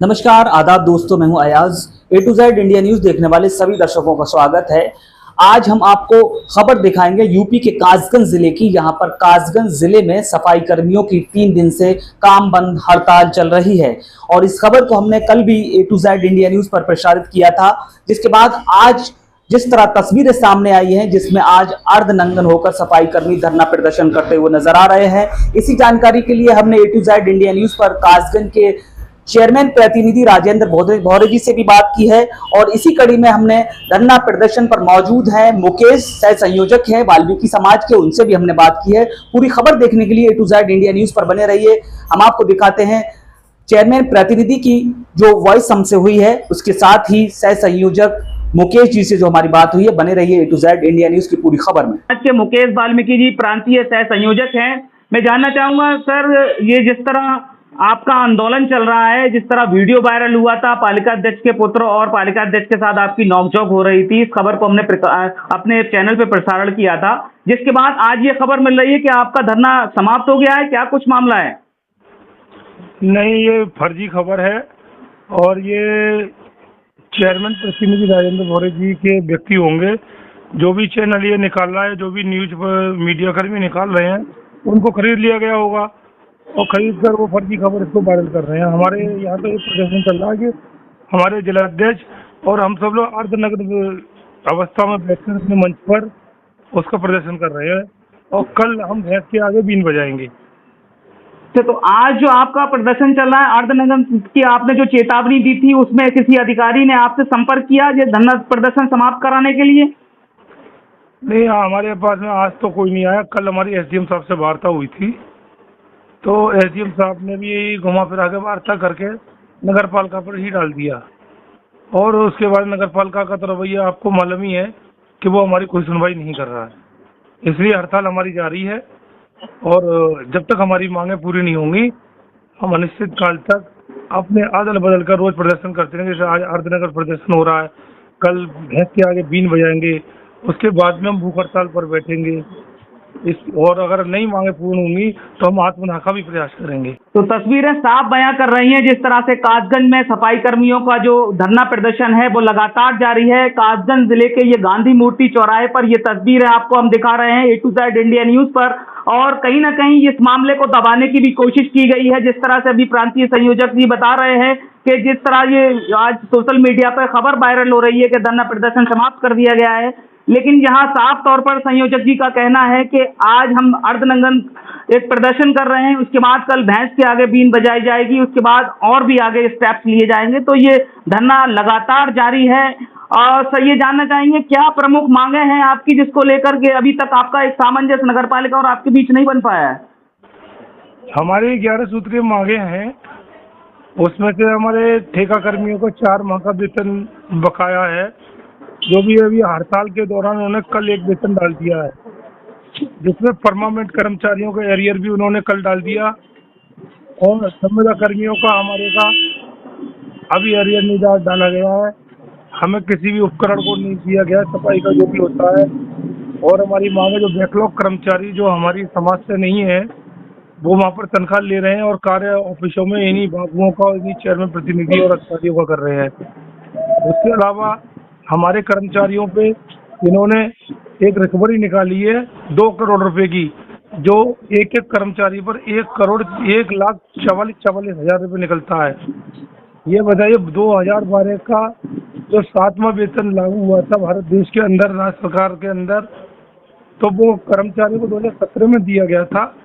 नमस्कार आदाब दोस्तों, मैं हूं अयाज। ए टू जेड इंडिया न्यूज देखने वाले सभी दर्शकों का स्वागत है। आज हम आपको खबर दिखाएंगे यूपी के कासगंज जिले की। यहां पर कासगंज जिले में सफाई कर्मियों की 3 दिन से काम बंद हड़ताल चल रही है और इस खबर को हमने कल भी ए टू जेड इंडिया न्यूज पर प्रसारित किया था, जिसके बाद आज जिस तरह तस्वीरें सामने आई हैं, जिसमें आज अर्धनंगन होकर सफाई कर्मी धरना प्रदर्शन करते हुए नजर आ रहे हैं। इसी जानकारी के लिए हमने ए टू जेड इंडिया न्यूज पर कासगंज के चेयरमैन प्रतिनिधि राजेंद्र भौरे जी से भी बात की है और इसी कड़ी में हमने धरना प्रदर्शन पर मौजूद है मुकेश सह संयोजक हैं वाल्मीकि समाज के, उनसे भी हमने बात की है। पूरी खबर देखने के लिए ए टू जेड इंडिया न्यूज पर बने रहिए। हम आपको दिखाते हैं चेयरमैन प्रतिनिधि की जो वॉइस हमसे हुई है, उसके साथ ही सह संयोजक मुकेश जी से जो हमारी बात हुई है। बने रहिए ए टू जेड इंडिया न्यूज की पूरी खबर में। आज के मुकेश वाल्मीकि जी प्रांतीय सह संयोजक हैं। मैं जानना चाहूंगा सर, ये जिस तरह आपका आंदोलन चल रहा है, जिस तरह वीडियो वायरल हुआ था पालिका अध्यक्ष के पुत्र और पालिका अध्यक्ष के साथ आपकी नोकझोंक हो रही थी, इस खबर को हमने अपने चैनल पे प्रसारण किया था, जिसके बाद आज ये खबर मिल रही है कि आपका धरना समाप्त हो गया है। क्या कुछ मामला है? नहीं, ये फर्जी खबर है और ये चेयरमैन प्रतिनिधि राजेंद्र भौरे जी के व्यक्ति होंगे। जो भी चैनल ये निकाल रहा है, जो भी न्यूज मीडिया कर्मी निकाल रहे हैं, उनको खरीद लिया गया होगा और खरीद कर वो फर्जी खबर इसको वायरल कर रहे हैं। हमारे यहाँ तो ये प्रदर्शन चल रहा है कि हमारे जिलाध्यक्ष और हम सब लोग अर्धनग्न अवस्था में बैठकर अपने मंच पर उसका प्रदर्शन कर रहे हैं और कल हम भैंस के आगे बीन बजाएंगे। तो आज जो आपका प्रदर्शन चल रहा है अर्धनगन की, आपने जो चेतावनी दी थी उसमें किसी अधिकारी ने आपसे संपर्क किया ये धरना प्रदर्शन समाप्त कराने के लिए? नहीं, हमारे पास में आज तो कोई नहीं आया। कल हमारी एसडीएम साहब से वार्ता हुई थी, तो एसडीएम साहब ने भी घुमा फिरा के वार्ता करके नगर पालिका पर ही डाल दिया और उसके बाद नगर पालिका का तो रवैया आपको मालूम ही है कि वो हमारी कोई सुनवाई नहीं कर रहा है। इसलिए हड़ताल हमारी जारी है और जब तक हमारी मांगें पूरी नहीं होंगी हम अनिश्चित काल तक अपने अदल बदल कर रोज प्रदर्शन करते रहेंगे। जैसे आज अर्धनगर प्रदर्शन हो रहा है, कल भैंस के आगे बीन बजाएंगे, उसके बाद में हम भूख हड़ताल पर बैठेंगे। और अगर नहीं मांगे पूर्ण होंगी तो हम आत्मदाह का भी प्रयास करेंगे। तो तस्वीरें साफ बयां कर रही हैं जिस तरह से कासगंज में सफाई कर्मियों का जो धरना प्रदर्शन है वो लगातार जारी है। कासगंज जिले के ये गांधी मूर्ति चौराहे पर ये तस्वीरें आपको हम दिखा रहे हैं ए टू जेड इंडिया न्यूज पर, और कहीं ना कहीं इस मामले को दबाने की भी कोशिश की गई है। जिस तरह से अभी प्रांतीय संयोजक जी बता रहे हैं कि जिस तरह ये आज सोशल मीडिया पर खबर वायरल हो रही है कि धरना प्रदर्शन समाप्त कर दिया गया है, लेकिन यहाँ साफ तौर पर संयोजक जी का कहना है कि आज हम अर्धनंगन एक प्रदर्शन कर रहे हैं, उसके बाद कल भैंस के आगे बीन बजाई जाएगी, उसके बाद और भी आगे स्टेप्स लिए जाएंगे। तो ये धरना लगातार जारी है। और सर, ये जानना चाहेंगे क्या प्रमुख मांगे हैं आपकी जिसको लेकर के अभी तक आपका एक सामंजस्य नगर पालिका और आपके बीच नहीं बन पाया है? हमारी 11 सूत्रीय मांगे हैं, उसमें से हमारे ठेका कर्मियों को 4 माह का वेतन बकाया है, जो भी अभी हड़ताल के दौरान उन्होंने कल एक वेतन डाल दिया है, जिसमें परमानेंट कर्मचारियों का एरियर भी उन्होंने कल डाल दिया और संविदा कर्मियों का हमारे का अभी एरियर नहीं डाला गया है। हमें किसी भी उपकरण को नहीं दिया गया सफाई का जो भी होता है। और हमारी मांग है जो बैकलॉग कर्मचारी जो हमारी समाज से नहीं है वो वहाँ पर तनख्वाह ले रहे हैं और कार्य ऑफिसों में इन्हीं बाबुओं का, इन्हीं चेयरमैन प्रतिनिधि और अधिकारियों का कर रहे हैं। उसके अलावा हमारे कर्मचारियों पे इन्होंने एक रिकवरी निकाली है 2 करोड़ रुपए की, जो एक एक कर्मचारी पर 1,44,44,000 रुपये निकलता है। ये बताइए 2012 का जो 7वां वेतन लागू हुआ था भारत देश के अंदर राज्य सरकार के अंदर, तो वो कर्मचारियों को 2017 में दिया गया था।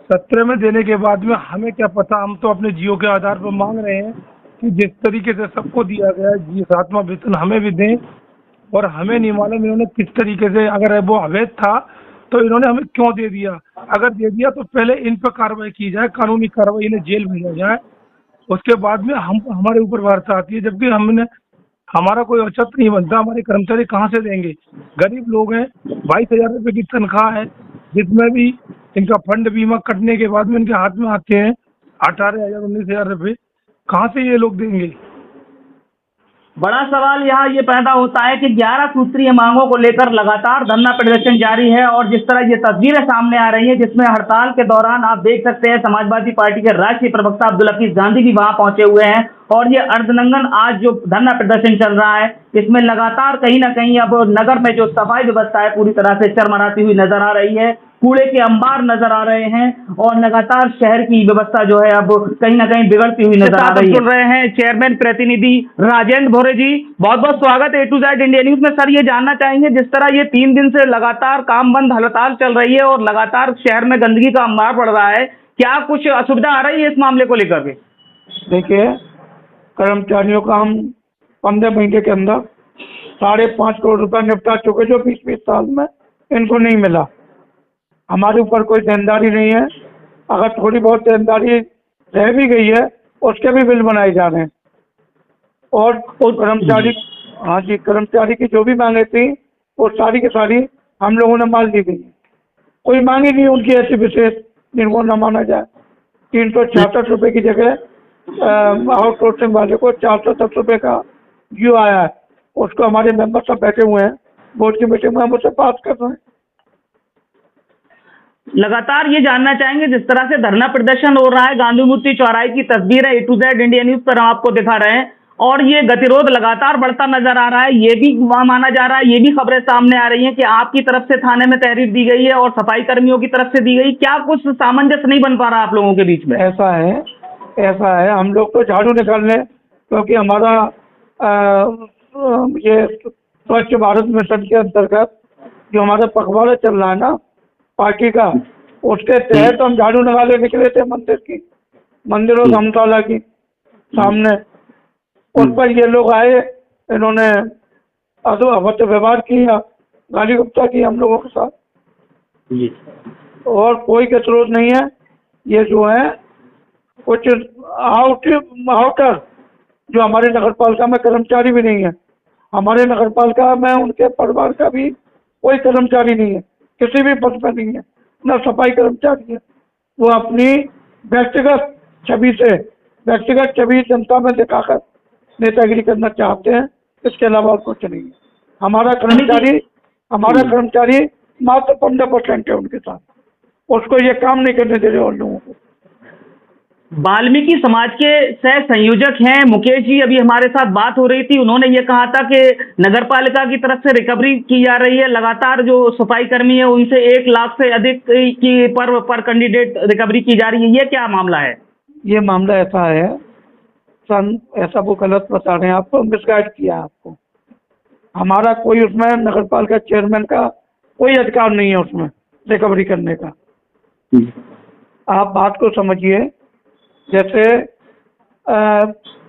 17 में देने के बाद में हमें क्या पता, हम तो अपने जियो के आधार पर मांग रहे हैं कि जिस तरीके से सबको दिया गया है जी 7वां वेतन हमें भी दें। और हमें नहीं मालूम इन्होंने किस तरीके से, अगर वो अवैध था तो इन्होंने हमें क्यों दे दिया। अगर दे दिया तो पहले इन पर कार्रवाई की जाए, कानूनी कार्रवाई, इन्हें जेल भेजा जाए, उसके बाद में हम हमारे ऊपर वार्ता आती है। जबकि हमने हमारा कोई औचित्य नहीं बनता, हमारे कर्मचारी कहाँ से देंगे? गरीब लोग हैं, 22,000 रुपये की तनख्वाह है, जिसमें भी इनका फंड बीमा कटने के बाद में इनके हाथ में आते हैं 18,000 19,000 रुपये, कहाँ से ये लोग देंगे? बड़ा सवाल यहाँ ये पैदा होता है कि 11 सूत्रीय मांगों को लेकर लगातार धरना प्रदर्शन जारी है और जिस तरह ये तस्वीरें सामने आ रही हैं जिसमें हड़ताल के दौरान आप देख सकते हैं समाजवादी पार्टी के राष्ट्रीय प्रवक्ता अब्दुल हफीज गांधी भी वहां पहुंचे हुए हैं और ये अर्धनंगन आज जो धरना प्रदर्शन चल रहा है इसमें लगातार कहीं ना कहीं अब नगर में जो सफाई व्यवस्था है पूरी तरह से चरमराती हुई नजर आ रही है। कूड़े के अंबार नजर आ रहे हैं और लगातार शहर की व्यवस्था जो है अब कहीं ना कहीं बिगड़ती हुई नजर आ रही है। सुन रहे हैं चेयरमैन प्रतिनिधि राजेंद्र भोरे जी, बहुत बहुत स्वागत है A to Z India news में। सर ये जानना चाहेंगे जिस तरह ये 3 दिन से लगातार काम बंद हड़ताल चल रही है और लगातार शहर में गंदगी का अंबार पड़ रहा है, क्या कुछ असुविधा आ रही है इस मामले को लेकर के? देखिए, कर्मचारियों का हम 15 महीने के अंदर 5.5 करोड़ रुपया निपटा चुके जो 20 साल में इनको नहीं मिला। हमारे ऊपर कोई देनदारी नहीं है, अगर थोड़ी बहुत देनदारी रह भी गई है उसके भी बिल बनाए जा रहे हैं। और कर्मचारी, हाँ जी, कर्मचारी की जो भी मांगे थी वो सारी की सारी हम लोगों ने मान ली गई। कोई मांगी नहीं उनकी ऐसी विशेष जिनको न माना जाए। 366 रुपये की जगह आउटसोर्सिंग वाले को 410 रुपये का ड्यू आया है, उसको हमारे मेंबर सब बैठे हुए हैं बोर्ड की मीटिंग में, हम उसे पास कर रहे हैं। लगातार ये जानना चाहेंगे जिस तरह से धरना प्रदर्शन हो रहा है, गांधी मूर्ति चौराहे की तस्वीर है A to Z India news पर आपको दिखा रहे हैं और ये गतिरोध लगातार बढ़ता नजर आ रहा है। ये भी माना जा रहा है, ये भी खबरें सामने आ रही हैं कि आपकी तरफ से थाने में तहरीर दी गई है और सफाई कर्मियों की तरफ से दी गई, क्या कुछ सामंजस्य नहीं बन पा रहा आप लोगों के बीच में? ऐसा है, हम लोग तो झाड़ू निकालने, क्योंकि हमारा ये स्वच्छ भारत मिशन के अंतर्गत जो हमारा पखवाड़ा चल रहा है ना पार्टी का, उसके तहत हम झाड़ू निकालने निकले थे मंदिर और धर्मशाला की सामने। उस पर ये लोग आए, इन्होंने अभद्र व्यवहार किया, गाली गुप्ता की हम लोगों के साथ जी। और कोई गतिरोध नहीं है, ये जो है कुछ आउटर जो हमारे नगर पालिका में कर्मचारी भी नहीं है, हमारे नगर पालिका में उनके परिवार का भी कोई कर्मचारी नहीं है, किसी भी पद पर नहीं है, न सफाई कर्मचारी है। वो अपनी व्यक्तिगत छवि जनता में दिखाकर नेतागिरी करना चाहते हैं, इसके अलावा और कुछ नहीं है। हमारा कर्मचारी मात्र 15% है उनके साथ, उसको ये काम नहीं करने दे रहे और लोगों को। वाल्मीकि समाज के सह संयोजक हैं मुकेश जी, अभी हमारे साथ बात हो रही थी, उन्होंने ये कहा था कि नगर पालिका की तरफ से रिकवरी की जा रही है, लगातार जो सफाई कर्मी है उनसे 1 लाख से अधिक की पर कैंडिडेट रिकवरी की जा रही है, ये क्या मामला है? ये मामला ऐसा है ऐसा वो गलत बता रहे हैं आपको, मिसगाइड किया आपको। हमारा कोई उसमें नगर पालिका चेयरमैन का कोई अधिकार नहीं है उसमें रिकवरी करने का। आप बात को समझिए, जैसे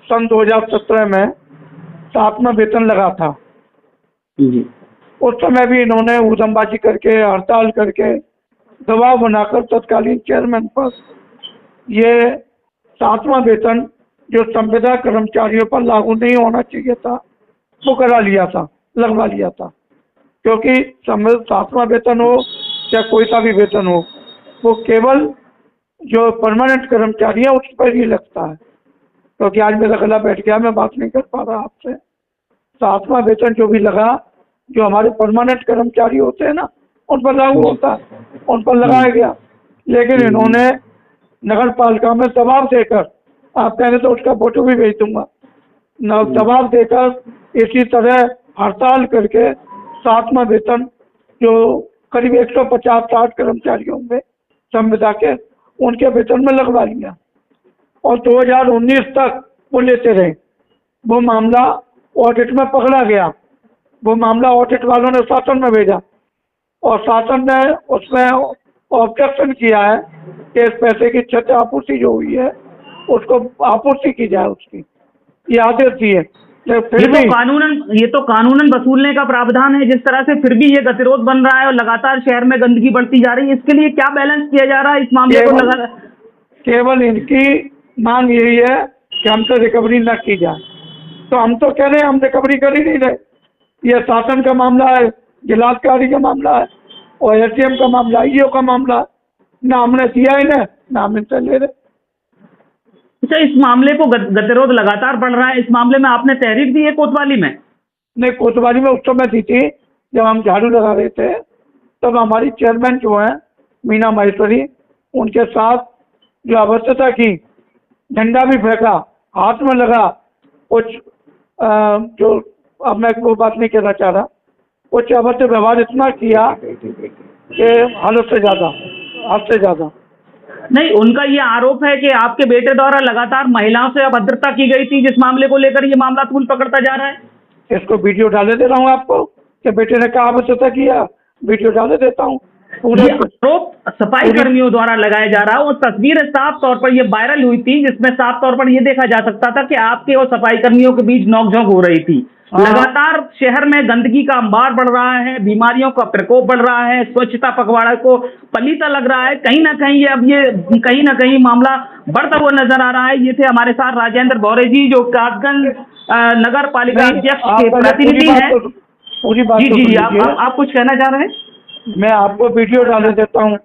सन 2017 में 7वां वेतन लगा था, उस समय भी इन्होंने ऊधमबाजी करके, हड़ताल करके, दबाव बनाकर तत्कालीन चेयरमैन पर ये 7वां वेतन जो संविदा कर्मचारियों पर लागू नहीं होना चाहिए था वो लगवा लिया था। क्योंकि 7वां वेतन हो या कोई सा भी वेतन हो, वो केवल जो परमानेंट कर्मचारी है उस पर ही लगता है। क्योंकि आज मेरा गला बैठ गया, मैं बात नहीं कर पा रहा आपसे। 7वां वेतन जो भी लगा, जो हमारे परमानेंट कर्मचारी होते हैं ना, उन पर लागू होता है, उन पर लगाया गया। लेकिन इन्होंने नगर पालिका में दबाव देकर, आप कहेंगे तो उसका फोटो भी भेज दूंगा, दबाव देकर इसी तरह हड़ताल करके 7वां वेतन जो करीब 150-60 कर्मचारी होंगे संविदा के, उनके वेतन में लगवा लिया और 2019 तक वो लेते रहे। वो मामला ऑडिट में पकड़ा गया, वो मामला ऑडिट वालों ने शासन में भेजा और शासन ने उसमें ऑब्जेक्शन किया है कि इस पैसे की छठ आपूर्ति जो हुई है उसको आपूर्ति की जाए, उसकी ये आदेश दिए। ये तो कानूनन वसूलने का प्रावधान है, जिस तरह से फिर भी ये गतिरोध बन रहा है और लगातार शहर में गंदगी बढ़ती जा रही है, इसके लिए क्या बैलेंस किया जा रहा है इस मामले को? केवल इनकी मांग यही है कि हमसे रिकवरी न की जाए, तो हम तो कह रहे हैं हम रिकवरी कर ही नहीं रहे। ये शासन का मामला है, जिलाधिकारी का मामला है और SDM का मामला, EO का मामला, ना हमने दिया है ना हम इनसे ले रहे। अच्छा, इस मामले को गतिरोध लगातार बढ़ रहा है, इस मामले में आपने तहरीर दी है कोतवाली में? नहीं, कोतवाली में उस समय दी थी जब हम झाड़ू लगा रहे थे, तब हमारी चेयरमैन जो है मीना माहेश्वरी, उनके साथ जो अवस्था की, झंडा भी फेंका, हाथ में लगा कुछ, जो अब मैं वो बात नहीं कहना चाह रहा, कुछ अभद्र व्यवहार इतना किया कि हद से ज्यादा। नहीं, उनका ये आरोप है कि आपके बेटे द्वारा लगातार महिलाओं से अभद्रता की गई थी, जिस मामले को लेकर ये मामला तूल पकड़ता जा रहा है। इसको वीडियो डाले दे रहा हूँ आपको कि बेटे ने कहा अभद्रता किया, वीडियो डाले देता हूँ। ये आरोप सफाई कर्मियों द्वारा लगाया जा रहा है और तस्वीरें साफ तौर पर ये वायरल हुई थी, जिसमें साफ तौर पर ये देखा जा सकता था कि आपके और सफाई कर्मियों के बीच नोकझोंक हो रही थी। लगातार शहर में गंदगी का अंबार बढ़ रहा है, बीमारियों का प्रकोप बढ़ रहा है, स्वच्छता पखवाड़ा को पलीता लग रहा है। कहीं ना कहीं ये कहीं ना कहीं मामला बढ़ता हुआ नजर आ रहा है। ये थे हमारे साथ राजेंद्र बौरे जी, जो कासगंज नगर पालिका अध्यक्ष के प्रतिनिधि हैं। पूरी बात जी, आप कुछ कहना चाह रहे हैं? मैं आपको वीडियो डाल देता हूँ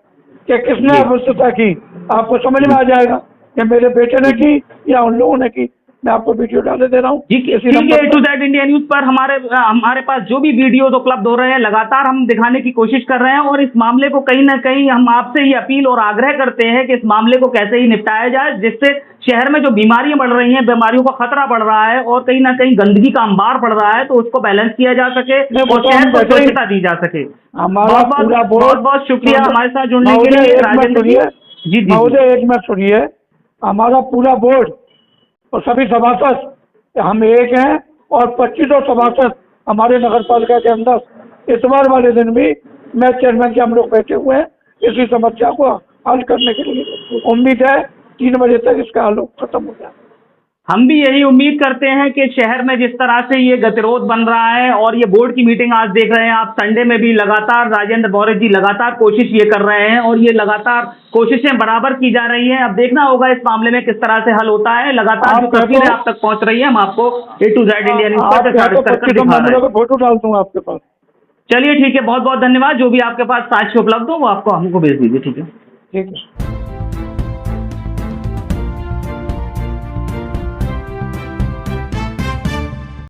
कि किसने अवस्था की, आपको समझ में आ जाएगा कि मेरे बेटे ने की या उन लोगों ने की। मैं आपको वीडियो डाल दे रहा हूँ। ठीक है, A to Z India news पर हमारे पास जो भी वीडियोज उपलब्ध हो रहे हैं, लगातार हम दिखाने की कोशिश कर रहे हैं और इस मामले को कहीं ना कहीं हम आपसे ये अपील और आग्रह करते हैं कि इस मामले को कैसे ही निपटाया जाए, जिससे शहर में जो बीमारियां बढ़ रही हैं, बीमारियों का खतरा बढ़ रहा है और कहीं ना कहीं गंदगी का अंबार बढ़ रहा है, तो उसको बैलेंस किया जा सके और शहर को स्वच्छता दी जा सके। बहुत बहुत शुक्रिया हमारे साथ जुड़ने के लिए राजेंद्र जी। जी महोदय, एक मिनट सुनिए, हमारा पूरा बोर्ड और सभी सभासद हम एक हैं और 2500 सभासद हमारे नगर पालिका के अंदर इतवार वाले दिन भी मैं चेयरमैन के हम लोग बैठे हुए हैं इसी समस्या को हल करने के लिए। उम्मीद है 3 बजे तक इसका हल खत्म हो जाए। हम भी यही उम्मीद करते हैं कि शहर में जिस तरह से ये गतिरोध बन रहा है और ये बोर्ड की मीटिंग आज देख रहे हैं आप, संडे में भी लगातार राजेंद्र बौरे जी लगातार कोशिश ये कर रहे हैं और ये लगातार कोशिशें बराबर की जा रही हैं। अब देखना होगा इस मामले में किस तरह से हल होता है। लगातार जो तस्वीरें आप तक पहुंच रही है, हम आपको A to Z India news पर प्रसारित करके दिखा रहे हैं। फोटो डाल दूंगा आपके पास। चलिए ठीक है, बहुत बहुत धन्यवाद। जो भी आपके पास साक्ष्य उपलब्ध हो वो आपको हमको भेज दीजिए। ठीक है।